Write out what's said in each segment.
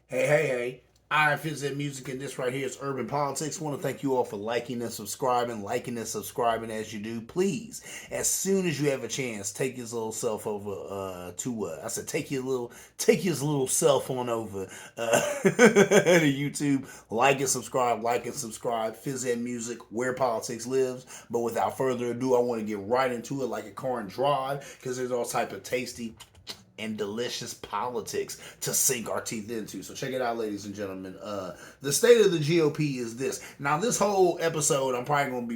Hey. I'm Fizz Music, and this right here is Urban Politics. I want to thank you all for liking and subscribing as you do. Please, as soon as you have a chance, take your little self over I said take your little self on over to YouTube. Like and subscribe. Fizz Music, where politics lives. But without further ado, I want to get right into it like a car and drive because there's all type of tasty and delicious politics to sink our teeth into. So check it out, ladies and gentlemen. The state of the GOP is this. Now, this whole episode, I'm probably going to be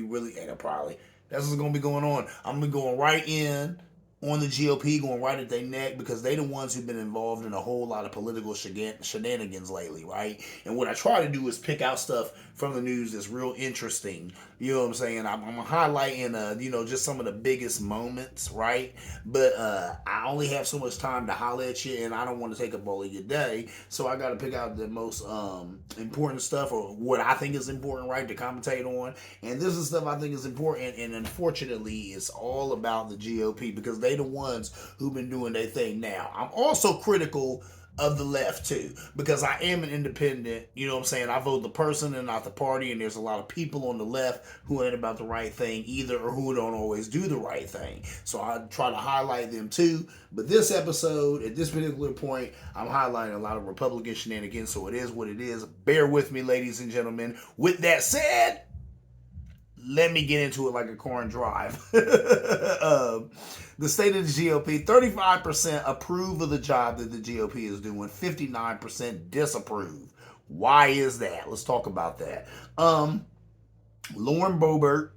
that's what's going to be going on. I'm going to be going right in on the GOP, going right at their neck because they the ones who've been involved in a whole lot of political shenanigans lately, right? And what I try to do is pick out stuff from the news that's real interesting. You know what I'm saying? I'm highlighting, just some of the biggest moments, right? But I only have so much time to holler at you, and I don't want to take up all of your day. So I got to pick out the most important stuff, or what I think is important, right, to commentate on. And this is stuff I think is important, and unfortunately, it's all about the GOP because they the ones who've been doing their thing now. I'm also critical of the left too, because I am an independent. You know what I'm saying? I vote the person and not the party, and there's a lot of people on the left who ain't about the right thing either, or who don't always do the right thing. So I try to highlight them too. But this episode, at this particular point, I'm highlighting a lot of Republican shenanigans, so it is what it is. Bear with me, ladies and gentlemen. With that said, let me get into it like a corn drive. The state of the GOP, 35% approve of the job that the GOP is doing, 59% disapprove. Why is that? Let's talk about that. Lauren Boebert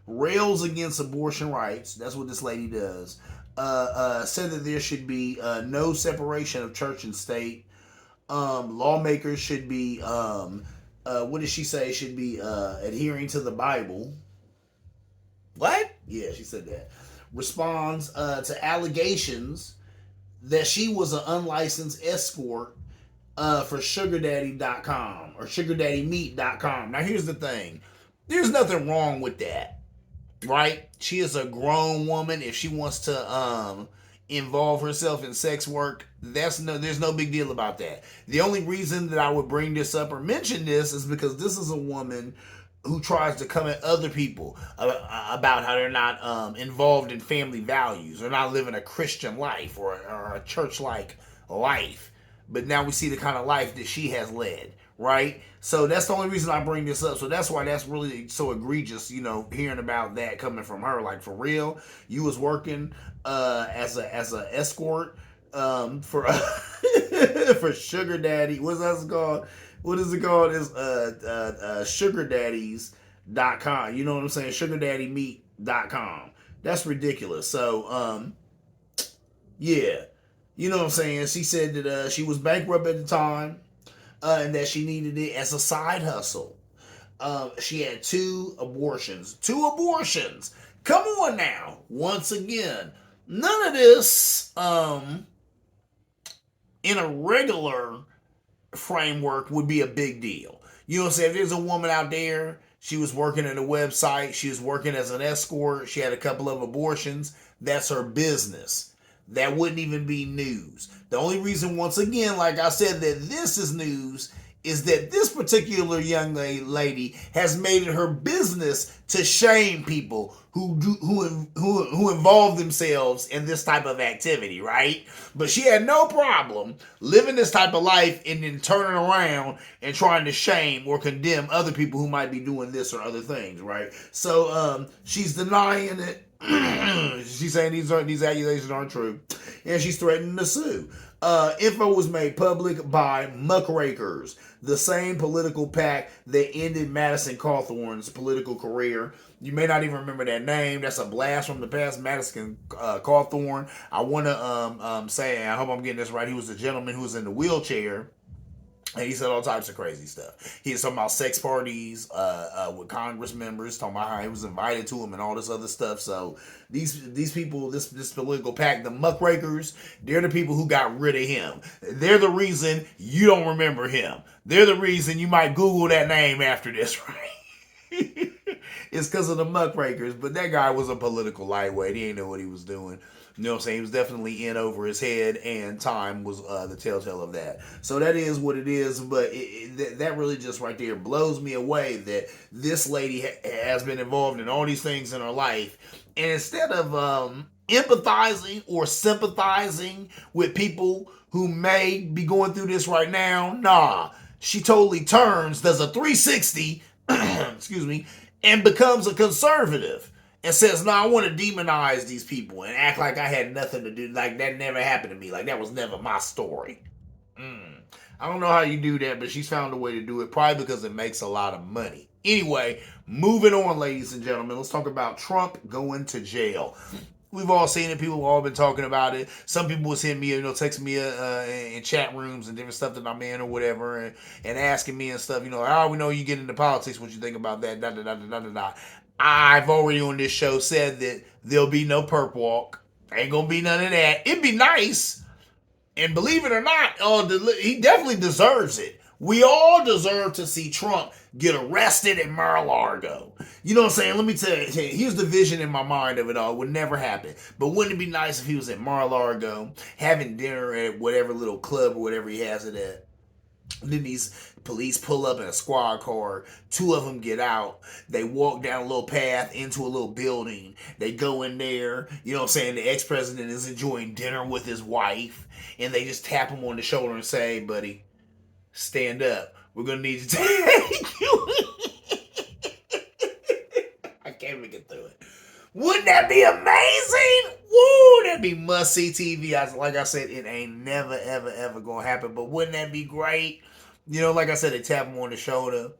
rails against abortion rights. That's what this lady does. Said that there should be no separation of church and state. Lawmakers should be what did she say? Should be adhering to the Bible. What? Yeah, she said that. Responds to allegations that she was an unlicensed escort for SugarDaddy.com or SugarDaddyMeat.com. Now, here's the thing. There's nothing wrong with that, right? She is a grown woman. If she wants to involve herself in sex work, there's no big deal about that. The only reason that I would bring this up or mention this is because this is a woman who tries to come at other people about how they're not involved in family values or not living a Christian life or a church-like life. But now we see the kind of life that she has led, right? So that's the only reason I bring this up. So that's why that's really so egregious, hearing about that coming from her. Like, for real, you was working as a escort for for Sugar Daddy. What's that called? What is it called? It's SugarDaddies.com. You know what I'm saying? SugarDaddyMeat.com. That's ridiculous. So yeah. You know what I'm saying? She said that she was bankrupt at the time, and that she needed it as a side hustle. She had two abortions. Two abortions. Come on now. Once again, none of this in a regular framework would be a big deal. You know what I'm saying? If there's a woman out there, she was working at a website, she was working as an escort, she had a couple of abortions, that's her business. That wouldn't even be news. The only reason, once again, like I said, that this is news is that this particular young lady has made it her business to shame people who involve themselves in this type of activity, right? But she had no problem living this type of life and then turning around and trying to shame or condemn other people who might be doing this or other things, right? So she's denying it. She's saying these accusations aren't true, and she's threatening to sue. Info was made public by Muckrakers, the same political PAC that ended Madison Cawthorn's political career. You may not even remember that name. That's a blast from the past. Madison Cawthorn. I want to say, I hope I'm getting this right. He was a gentleman who was in the wheelchair. And he said all types of crazy stuff. He was talking about sex parties with Congress members, talking about how he was invited to them and all this other stuff. So these people, this political PAC, the Muckrakers, they're the people who got rid of him. They're the reason you don't remember him. They're the reason you might Google that name after this, right? It's because of the Muckrakers. But that guy was a political lightweight. He didn't know what he was doing. You know what I'm saying? He was definitely in over his head, and time was the telltale of that. So that is what it is, but that really just right there blows me away that this lady has been involved in all these things in her life, and instead of empathizing or sympathizing with people who may be going through this right now, nah, she totally turns, does a 360, excuse me, and becomes a conservative and says, no, I want to demonize these people and act like I had nothing to do, like that never happened to me, like that was never my story. I don't know how you do that, but she's found a way to do it, probably because it makes a lot of money. Anyway, moving on, ladies and gentlemen, let's talk about Trump going to jail. We've all seen it. People have all been talking about it. Some people was hitting me, texting me in chat rooms and different stuff that I'm in or whatever, and asking me and stuff. We know you get into politics. What you think about that? Da da da da da da. I've already on this show said that there'll be no perp walk. Ain't gonna be none of that. It'd be nice, and believe it or not, he definitely deserves it. We all deserve to see Trump get arrested at Mar-a-Lago. You know what I'm saying? Let me tell you, here's the vision in my mind of it all. It would never happen. But wouldn't it be nice if he was at Mar-a-Lago having dinner at whatever little club or whatever he has it at? Then these police pull up in a squad car. Two of them get out. They walk down a little path into a little building. They go in there. You know what I'm saying? The ex-president is enjoying dinner with his wife. And they just tap him on the shoulder and say, hey, buddy, stand up. We're going to need you to take you. I can't even get through it. Wouldn't that be amazing? Woo, that'd be must-see TV. Like I said, it ain't never, ever, ever going to happen. But wouldn't that be great? Like I said, they tap him on the shoulder.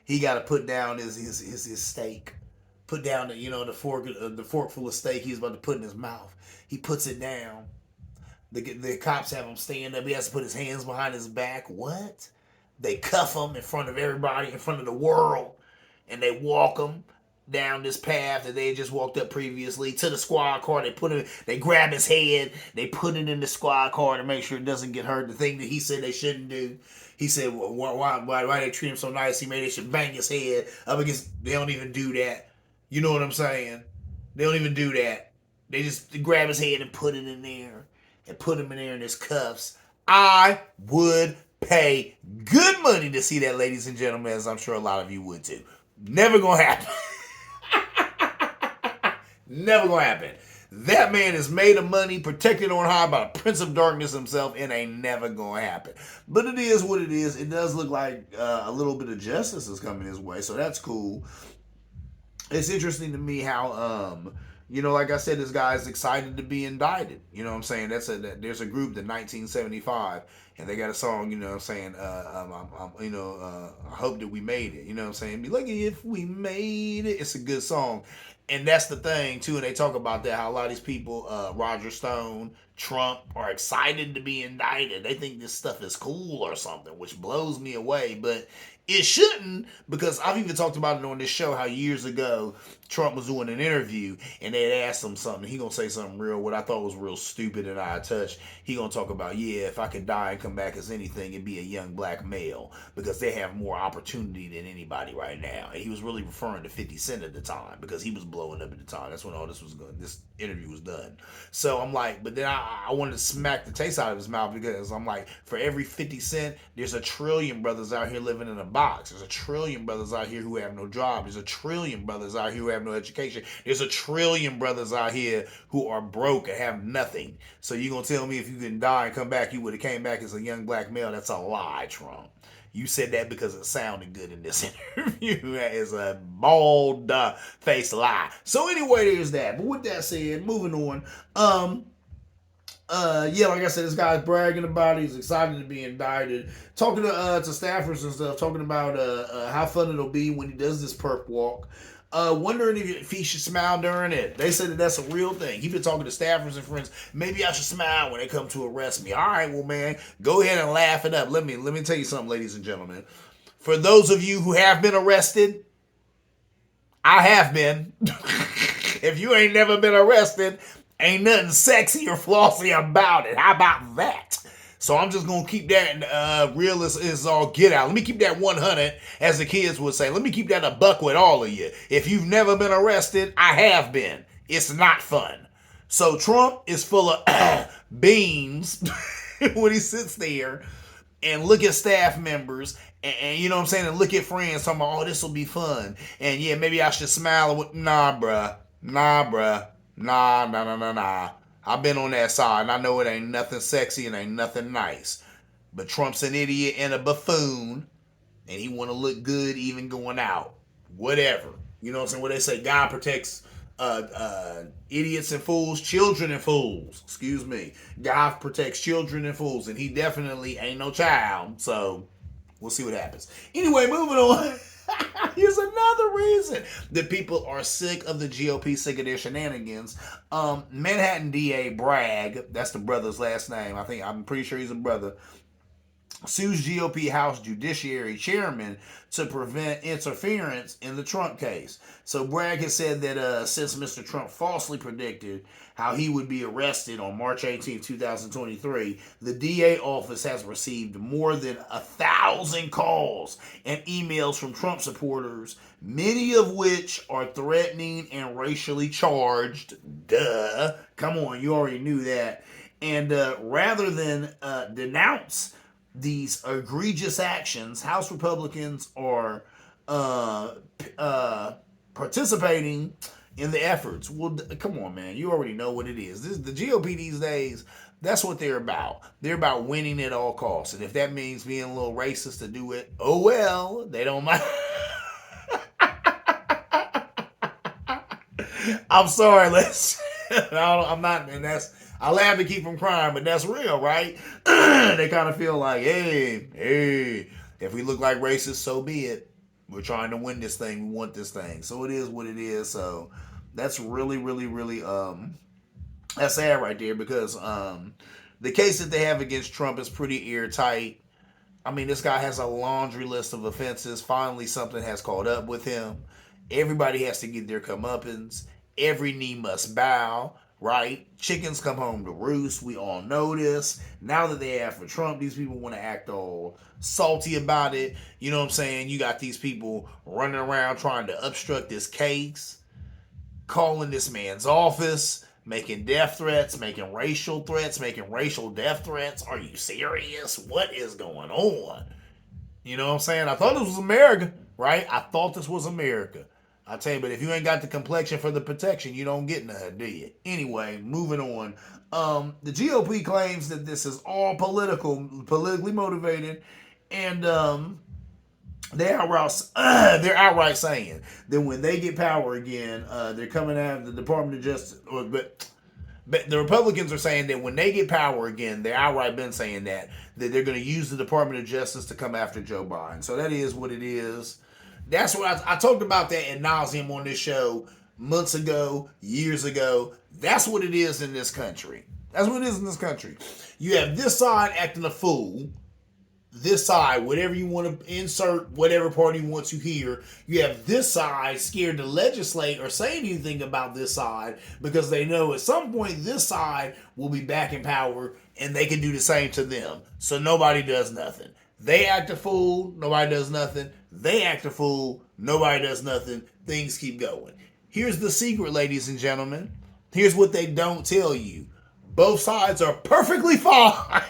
He got to put down his steak. Put down the fork full of steak he's about to put in his mouth. He puts it down. The cops have him stand up. He has to put his hands behind his back. What? They cuff him in front of everybody, in front of the world, and they walk him down this path that they had just walked up previously to the squad car. They grab his head, they put it in the squad car to make sure it doesn't get hurt. The thing that he said they shouldn't do. He said, why they treat him so nice? They should bang his head up against. They don't even do that. You know what I'm saying? They don't even do that. They just grab his head and put it in there. And put him in there in his cuffs. I would pay good money to see that, ladies and gentlemen, as I'm sure a lot of you would too. Never gonna happen. Never gonna happen. That man is made of money, protected on high by the Prince of Darkness himself. It ain't never gonna happen. But it is what it is. It does look like a little bit of justice is coming his way, so that's cool. It's interesting to me how like I said, this guy is excited to be indicted. You know what I'm saying? There's a group, the 1975, and they got a song, you know what I'm saying? I hope that we made it. You know what I'm saying? Be lucky if we made it. It's a good song. And that's the thing, too. And they talk about that, how a lot of these people, Roger Stone, Trump, are excited to be indicted. They think this stuff is cool or something, which blows me away. But it shouldn't, because I've even talked about it on this show, how years ago Trump was doing an interview and they had asked him something. He gonna say something what I thought was real stupid and out of touch. He gonna talk about, if I could die and come back as anything, it'd be a young black male, because they have more opportunity than anybody right now. And he was really referring to 50 Cent at the time, because he was blowing up at the time. That's when all this was going. This interview was done. So I'm like, but then I wanted to smack the taste out of his mouth, because I'm like, for every 50 Cent, there's a trillion brothers out here living in a box. There's a trillion brothers out here who have no job. There's a trillion brothers out here who have no education. There's a trillion brothers out here who are broke and have nothing. So you gonna tell me if you can die and come back, you would have came back as a young black male? That's a lie, Trump. You said that because it sounded good in this interview. That is a bald-faced lie. So anyway, there's that. But with that said, moving on. Like I said, this guy's bragging about it. He's excited to be indicted. Talking to staffers and stuff, talking about how fun it'll be when he does this perp walk. Wondering if he should smile during it. They said that that's a real thing. He's been talking to staffers and friends. Maybe I should smile when they come to arrest me. All right, well, man, go ahead and laugh it up. Let me tell you something, ladies and gentlemen. For those of you who have been arrested, I have been. If you ain't never been arrested, ain't nothing sexy or flossy about it. How about that? So I'm just going to keep that real as all get out. Let me keep that 100, as the kids would say. Let me keep that a buck with all of you. If you've never been arrested, I have been. It's not fun. So Trump is full of beans when he sits there and look at staff members and you know what I'm saying, and look at friends talking about, oh, this will be fun. And yeah, maybe I should smile. Nah, bruh. Nah, bruh. Nah, nah, nah, nah, nah. I've been on that side and I know it ain't nothing sexy and ain't nothing nice. But Trump's an idiot and a buffoon and he want to look good even going out. Whatever. You know what I'm saying? What they say, God protects idiots and fools, children and fools. Excuse me. God protects children and fools, and he definitely ain't no child. So we'll see what happens. Anyway, moving on. Here's another reason that people are sick of the GOP, sick of their shenanigans. Manhattan DA Bragg, that's the brother's last name. I'm pretty sure he's a brother, sues GOP House Judiciary Chairman to prevent interference in the Trump case. So Bragg has said that since Mr. Trump falsely predicted how he would be arrested on March 18, 2023, the DA office has received more than 1,000 calls and emails from Trump supporters, many of which are threatening and racially charged. Duh. Come on, you already knew that. And rather than denounce these egregious actions, House Republicans are participating in the efforts. Well, come on, man. You already know what it is. The GOP these days, that's what they're about. They're about winning at all costs. And if that means being a little racist to do it, oh well, they don't mind. I'm sorry, I'm not, and that's, I laugh to keep from crying, but that's real, right? They kind of feel like, hey, if we look like racists, so be it. We're trying to win this thing. We want this thing. So it is what it is. So that's really, really, really, that's sad right there, because the case that they have against Trump is pretty airtight. I mean, this guy has a laundry list of offenses. Finally, something has caught up with him. Everybody has to get their comeuppance. Every knee must bow, right? Chickens come home to roost. We all know this. Now that they have for Trump, these people want to act all salty about it. You know what I'm saying? You got these people running around trying to obstruct this case, calling this man's office, making death threats, making racial threats, making racial death threats. Are you serious? What is going on? You know what I'm saying? I thought this was America, right? I thought this was America. I tell you, but if you ain't got the complexion for the protection, you don't get nothing, do you? Anyway, moving on. The GOP claims that this is all politically motivated, and they're outright saying that when they get power again, they're coming after the Department of Justice. But the Republicans are saying that when they get power again, they're outright been saying that they're going to use the Department of Justice to come after Joe Biden. So that is what it is. That's what I talked about that ad nauseum on this show months ago, years ago. That's what it is in this country. That's what it is in this country. You have this side acting a fool. This side, whatever you want to insert, whatever party you want to hear. You have this side scared to legislate or say anything about this side because they know at some point this side will be back in power and they can do the same to them. So nobody does nothing. They act a fool, nobody does nothing. They act a fool, nobody does nothing. Things keep going. Here's the secret, ladies and gentlemen. Here's what they don't tell you. Both sides are perfectly fine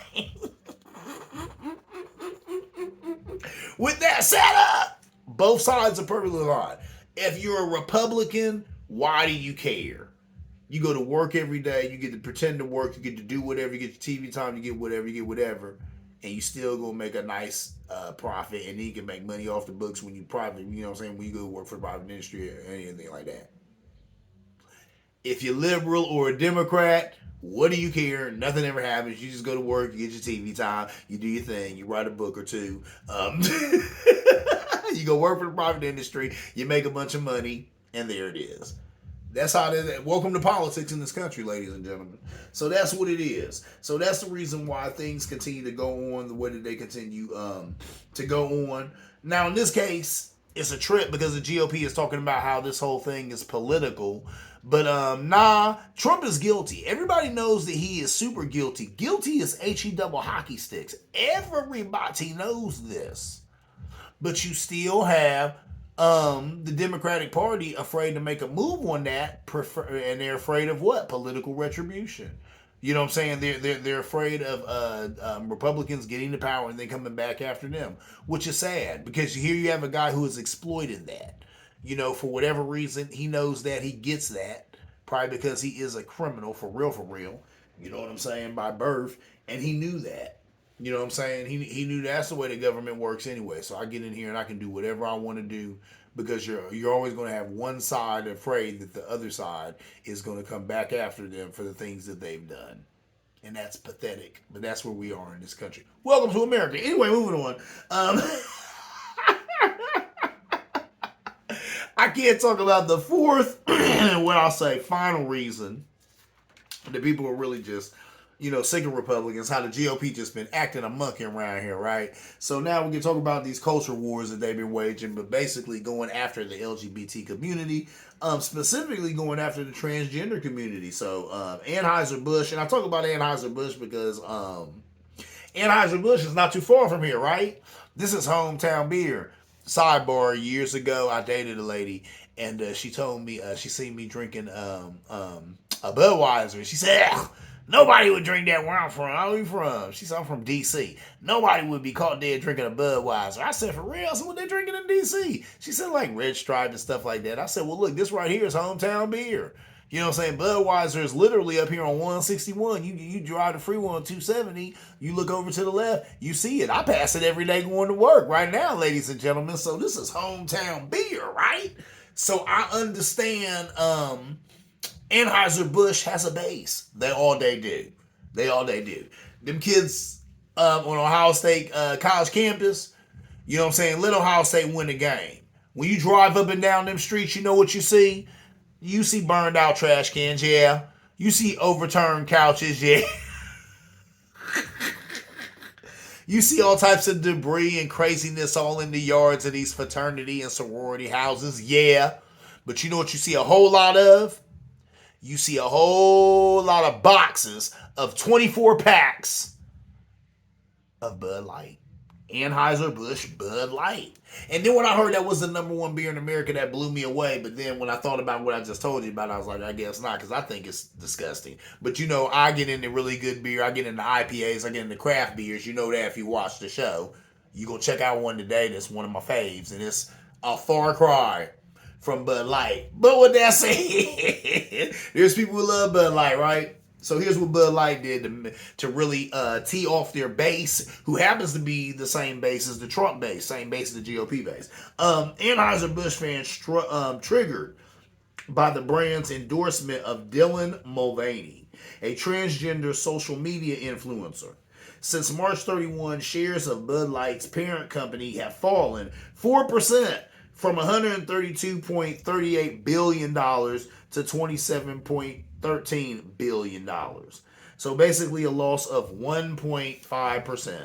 with that setup. Both sides are perfectly fine. If you're a Republican, why do you care? You go to work every day, you get to pretend to work, you get to do whatever, you get your TV time, you get whatever. And you still gonna make a nice profit, and then you can make money off the books when you private, you know what I'm saying, when you go work for the private industry or anything like that. If you're liberal or a Democrat, what do you care? Nothing ever happens. You just go to work, you get your TV time, you do your thing, you write a book or two. You go work for the private industry, you make a bunch of money, and there it is. That's how it is. Welcome to politics in this country, ladies and gentlemen. So that's what it is. So that's the reason why things continue to go on the way that they continue to go on. Now, in this case, it's a trip because the GOP is talking about how this whole thing is political. But nah, Trump is guilty. Everybody knows that he is super guilty. Guilty is HE double hockey sticks. Everybody knows this. But you still have The Democratic Party afraid to make a move on that, and they're afraid of what? Political retribution. You know what I'm saying? They're afraid of Republicans getting the power and then coming back after them, which is sad because here you have a guy who has exploited that. For whatever reason, he knows that, he gets that, probably because he is a criminal for real, for real. You know what I'm saying? By birth, and he knew that. You know what I'm saying? He knew that's the way the government works anyway. So I get in here and I can do whatever I want to do because you're always going to have one side afraid that the other side is going to come back after them for the things that they've done. And that's pathetic. But that's where we are in this country. Welcome to America. Anyway, moving on. I can't talk about the fourth, what I'll say, final reason that people are really just, sick of Republicans, how the GOP just been acting a monkey around here, right? So now we can talk about these culture wars that they've been waging, but basically going after the LGBT community, specifically going after the transgender community. So Anheuser-Busch, and I talk about Anheuser-Busch because Anheuser-Busch is not too far from here, right? This is hometown beer. Sidebar, years ago, I dated a lady, and she told me, she seen me drinking a Budweiser, and she said, nobody would drink that where I'm from. Where are you from? She said, I'm from D.C. Nobody would be caught dead drinking a Budweiser. I said, for real? I said, what they drinking in D.C.? She said, like Red Stripe and stuff like that. I said, well, look, this right here is hometown beer. You know what I'm saying? Budweiser is literally up here on 161. You drive the freeway on 270. You look over to the left, you see it. I pass it every day going to work right now, ladies and gentlemen. So this is hometown beer, right? So I understand Anheuser-Busch has a base. They all they do. Them kids on Ohio State college campus, you know what I'm saying? Let Ohio State win the game. When you drive up and down them streets, you know what you see? You see burned out trash cans, yeah. You see overturned couches, yeah. You see all types of debris and craziness all in the yards of these fraternity and sorority houses, yeah. But you know what you see a whole lot of? You see a whole lot of boxes of 24 packs of Bud Light. Anheuser-Busch Bud Light. And then when I heard that was the number one beer in America, that blew me away. But then when I thought about what I just told you about, I was like, I guess not, because I think it's disgusting. But I get into really good beer. I get into IPAs. I get into craft beers. You know that if you watch the show. You go check out one today that's one of my faves. And it's a far cry from Bud Light. But with that said, there's people who love Bud Light, right? So here's what Bud Light did to really tee off their base, who happens to be the same base as the Trump base, same base as the GOP base. Anheuser-Busch fans triggered by the brand's endorsement of Dylan Mulvaney, a transgender social media influencer. Since March 31, shares of Bud Light's parent company have fallen 4% from $132.38 billion to $27.13 billion. So basically a loss of 1.5%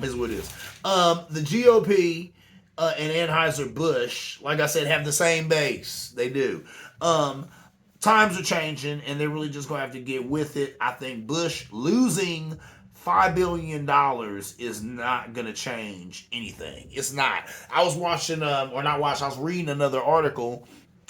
is what it is. The GOP and Anheuser-Busch, like I said, have the same base. They do. Times are changing, and they're really just going to have to get with it. I think Bush losing $5 billion is not going to change anything. It's not. I was watching, I was reading another article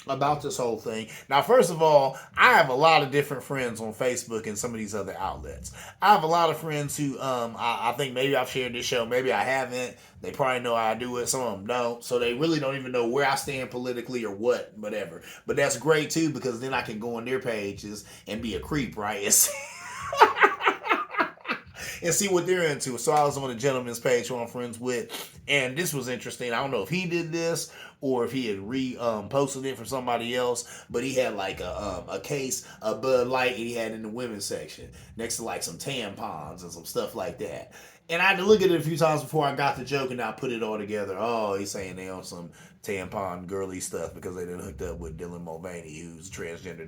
about this whole thing. Now, first of all, I have a lot of different friends on Facebook and some of these other outlets. I have a lot of friends who, I think maybe I've shared this show, maybe I haven't. They probably know how I do it. Some of them don't. So they really don't even know where I stand politically or whatever. But that's great too, because then I can go on their pages and be a creep, right? And see what they're into. So I was on a gentleman's page who I'm friends with, and this was interesting. I don't know if he did this or if he had posted it for somebody else, but he had like a case of Bud Light, and he had in the women's section next to like some tampons and some stuff like that. And I had to look at it a few times before I got the joke, and I put it all together. Oh, he's saying they on some tampon girly stuff because they done hooked up with Dylan Mulvaney, who's transgender.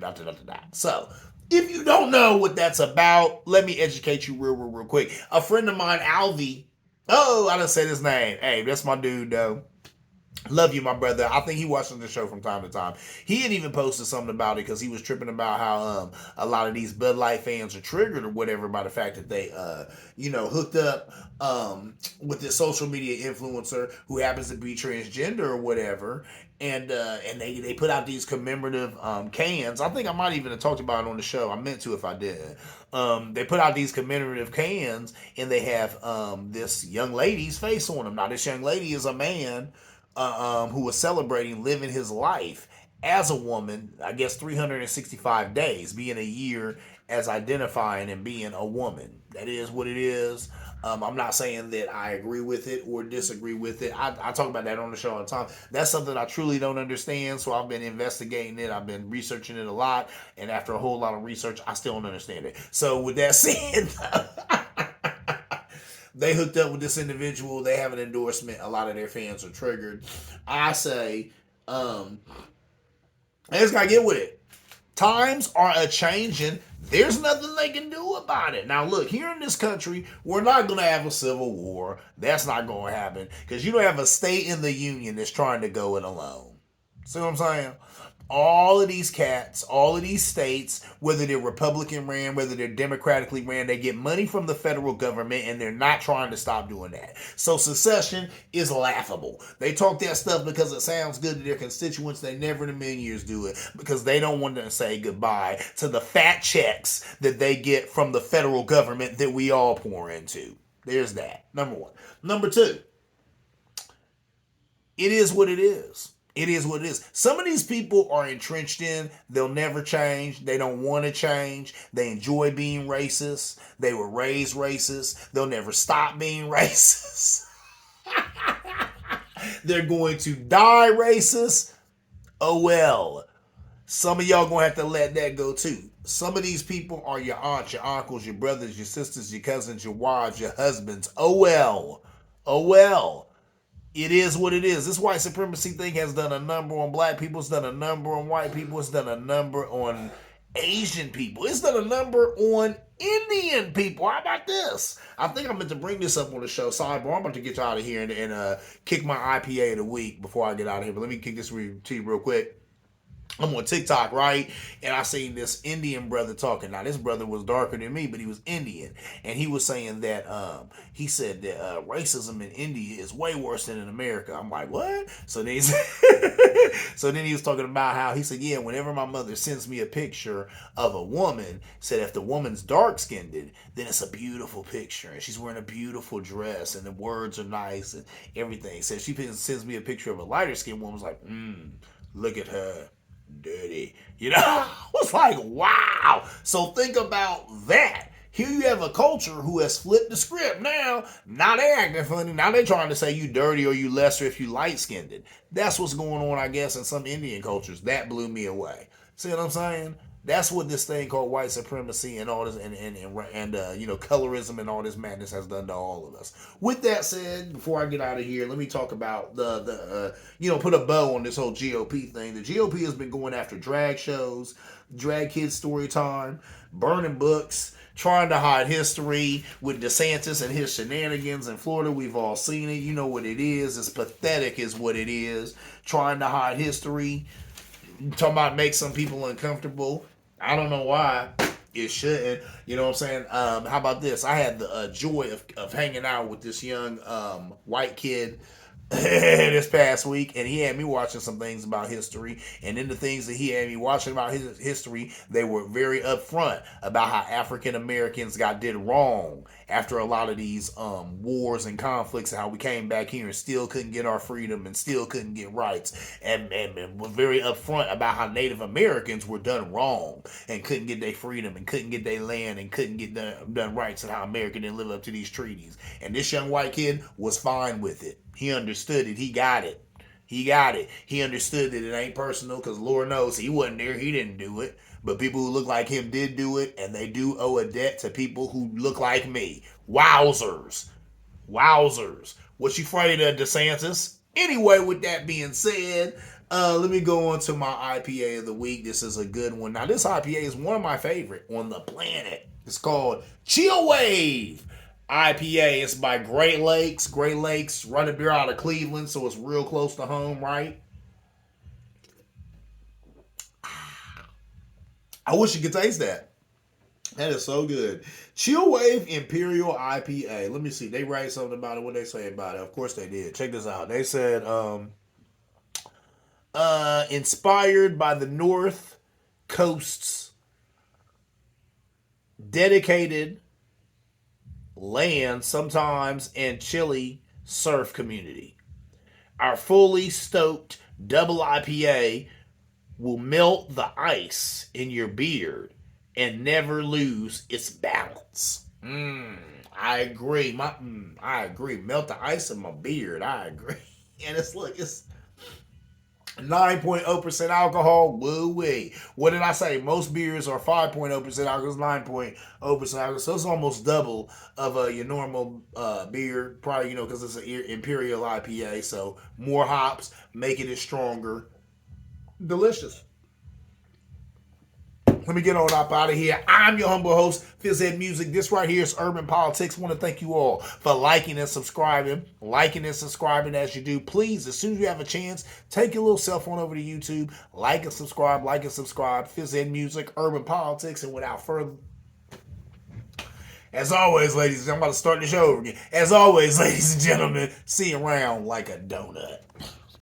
So if you don't know what that's about, let me educate you real quick. A friend of mine, Alvy, I didn't say his name. Hey, that's my dude, though. Love you, my brother. I think he watches the show from time to time. He had even posted something about it because he was tripping about how a lot of these Bud Light fans are triggered or whatever by the fact that they hooked up with this social media influencer who happens to be transgender or whatever, and they put out these commemorative cans. I think I might even have talked about it on the show. I meant to if I did. They put out these commemorative cans and they have this young lady's face on them. Now this young lady is a man who was celebrating living his life as a woman, I guess 365 days, being a year as identifying and being a woman. That is what it is. I'm not saying that I agree with it or disagree with it. I talk about that on the show all the time. That's something I truly don't understand, so I've been investigating it. I've been researching it a lot, and after a whole lot of research, I still don't understand it. So with that said, they hooked up with this individual. They have an endorsement. A lot of their fans are triggered. I say, they just gotta get with it. Times are a changing. There's nothing they can do about it. Now, look, here in this country, we're not going to have a civil war. That's not going to happen because you don't have a state in the union that's trying to go it alone. See what I'm saying? All of these cats, all of these states, whether they're Republican ran, whether they're Democratically ran, they get money from the federal government and they're not trying to stop doing that. So secession is laughable. They talk that stuff because it sounds good to their constituents. They never in a million years do it because they don't want to say goodbye to the fat checks that they get from the federal government that we all pour into. There's that. Number one. Number two, it is what it is. It is what it is. Some of these people are entrenched in, they'll never change. They don't want to change. They enjoy being racist. They were raised racist. They'll never stop being racist. They're going to die racist. Oh well. Some of y'all going to have to let that go too. Some of these people are your aunts, your uncles, your brothers, your sisters, your cousins, your wives, your husbands. Oh well. Oh well. It is what it is. This white supremacy thing has done a number on black people. It's done a number on white people. It's done a number on Asian people. It's done a number on Indian people. How about this? I think I meant to bring this up on the show. Sidebar, I'm about to get you out of here and kick my IPA of the week before I get out of here. But let me kick this to you real quick. I'm on TikTok, right? And I seen this Indian brother talking. Now, this brother was darker than me, but he was Indian. And he was saying that, he said that racism in India is way worse than in America. I'm like, what? So then, so then he was talking about how, he said, yeah, whenever my mother sends me a picture of a woman, said if the woman's dark-skinned, then it's a beautiful picture. And she's wearing a beautiful dress, and the words are nice and everything. Said she sends me a picture of a lighter-skinned woman, was like, look at her. Dirty. You know, I was like, wow. So think about that. Here you have a culture who has flipped the script. Now they acting funny. Now they trying to say you dirty or you lesser if you light-skinned. That's what's going on, I guess, in some Indian cultures. That blew me away. See what I'm saying? That's what this thing called white supremacy and all this and colorism and all this madness has done to all of us. With that said, before I get out of here, let me talk about put a bow on this whole GOP thing. The GOP has been going after drag shows, drag kids story time, burning books, trying to hide history with DeSantis and his shenanigans in Florida. We've all seen it. You know what it is. It's pathetic is what it is. Trying to hide history. Talking about make some people uncomfortable. I don't know why. It shouldn't. You know what I'm saying? How about this? I had the joy of hanging out with this young white kid this past week, and he had me watching some things about history. And in the things that he had me watching about his history, they were very upfront about how African Americans did wrong after a lot of these wars and conflicts, and how we came back here and still couldn't get our freedom and still couldn't get rights, and was very upfront about how Native Americans were done wrong and couldn't get their freedom and couldn't get their land and couldn't get done rights, and how America didn't live up to these treaties. And this young white kid was fine with it. He understood it. He got it. He understood that it ain't personal because Lord knows he wasn't there. He didn't do it. But people who look like him did do it, and they do owe a debt to people who look like me. Wowzers. What you afraid of, DeSantis? Anyway, with that being said, let me go on to my IPA of the week. This is a good one. Now, this IPA is one of my favorite on the planet. It's called Chill Wave. IPA. It's by Great Lakes. Great Lakes run a beer out of Cleveland, so it's real close to home, right? I wish you could taste that. That is so good. Chill Wave Imperial IPA. Let me see. They write something about it. What they say about it? Of course they did. Check this out. They said, inspired by the North Coast's dedicated land, sometimes and chilly surf community. Our fully stoked double IPA will melt the ice in your beard and never lose its balance. I agree. I agree. Melt the ice in my beard. I agree. And it's 9.0% alcohol. Woo wee. What did I say? Most beers are 5.0% alcohol. It's 9.0% alcohol. So it's almost double of your normal beer. Probably, because it's an Imperial IPA. So more hops, making it stronger. Delicious. Let me get on up out of here. I'm your humble host, Fizzhead Music. This right here is Urban Politics. I want to thank you all for liking and subscribing. Liking and subscribing as you do. Please, as soon as you have a chance, take your little cell phone over to YouTube. Like and subscribe. Fizzhead Music, Urban Politics. And without further... As always, ladies, I'm about to start the show over again. As always, ladies and gentlemen, see you around like a donut.